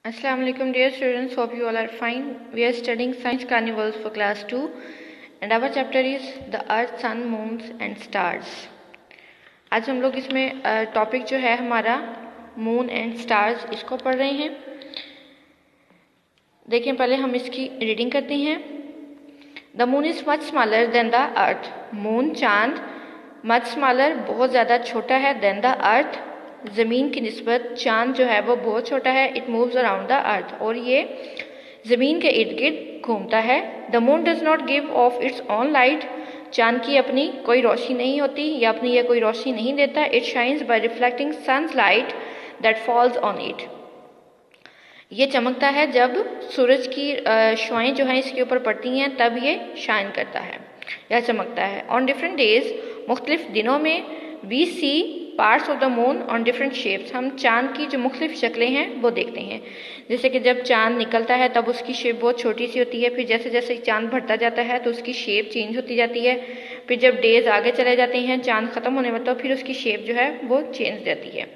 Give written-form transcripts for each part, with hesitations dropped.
Assalamu alaikum dear students, hope you all are fine. We are studying Science Carnivals for class 2 and our chapter is the Earth, Sun, Moons and Stars. आज हम लोग इसमें topic जो है हमारा moon and stars इसको पढ़ रहे हैं। देखिए पहले हम इसकी रीडिंग करते हैं। The moon is much smaller than the earth. Moon चांद मच स्मॉलर बहुत ज़्यादा छोटा है देन द अर्थ। ज़मीन की निस्बत चांद जो है वो बहुत छोटा है। It moves around the earth और ये ज़मीन के इर्द गिर्द घूमता है। The moon does not give of its on light. चांद की अपनी कोई रोशनी नहीं होती या अपनी ये कोई रोशनी नहीं देता। It shines by reflecting sun's light that falls on it. ये चमकता है जब सूरज की शुआएं जो हैं इसके ऊपर पड़ती हैं तब ये शाइन करता है या चमकता है। ऑन डिफरेंट डेज मुख्तलिफ दिनों में we see parts of the moon on different shapes. हम चांद की जो मुख्तलिफ शक्लें हैं वो देखते हैं। जैसे कि जब चांद निकलता है तब उसकी शेप बहुत छोटी सी होती है, फिर जैसे जैसे चांद बढ़ता जाता है तो उसकी शेप चेंज होती जाती है। फिर जब डेज आगे चले जाते हैं चांद ख़त्म होने में तो फिर उसकी शेप जो है वो चेंज जाती है।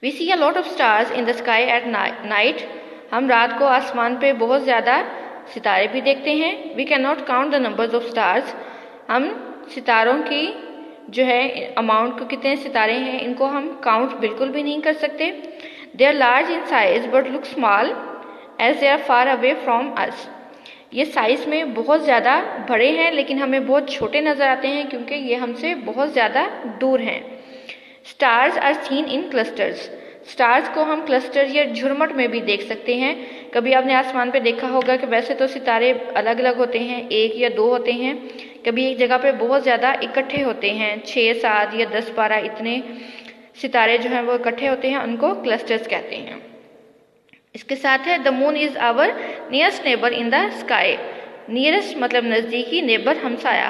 We see a lot of stars in the sky at night. हम रात को आसमान पे बहुत ज़्यादा सितारे भी देखते हैं। We can not count the numbers of stars. हम सितारों की जो है अमाउंट को कितने सितारे हैं इनको हम काउंट बिल्कुल भी नहीं कर सकते। They are large in size but look small as they are far away from us. ये साइज में बहुत ज़्यादा बड़े हैं लेकिन हमें बहुत छोटे नज़र आते हैं क्योंकि ये हमसे बहुत ज़्यादा दूर हैं। Stars are seen in clusters. Stars को हम क्लस्टर या झुरमुट में भी देख सकते हैं। कभी आपने आसमान पे देखा होगा कि वैसे तो सितारे अलग अलग होते हैं, एक या दो होते हैं। कभी एक जगह पे बहुत ज़्यादा इकट्ठे होते हैं, 6, 7 या 10, 12 इतने सितारे जो हैं वो इकट्ठे होते हैं, उनको क्लस्टर्स कहते हैं। इसके साथ है the moon is our nearest neighbour in the sky. Nearest मतलब नज़दीकी, नेबर हमसाया।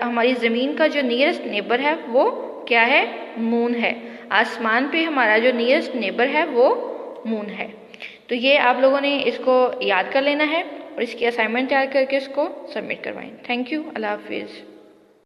हमारी ज़मीन का जो नियरेस्ट नेबर है वो क्या है? मून है। आसमान पे हमारा जो नियरेस्ट नेबर है वो मून है। तो ये आप लोगों ने इसको याद कर लेना है और इसकी असाइनमेंट तैयार करके इसको सबमिट करवाएं। Thank you. अल्लाह हाफिज़।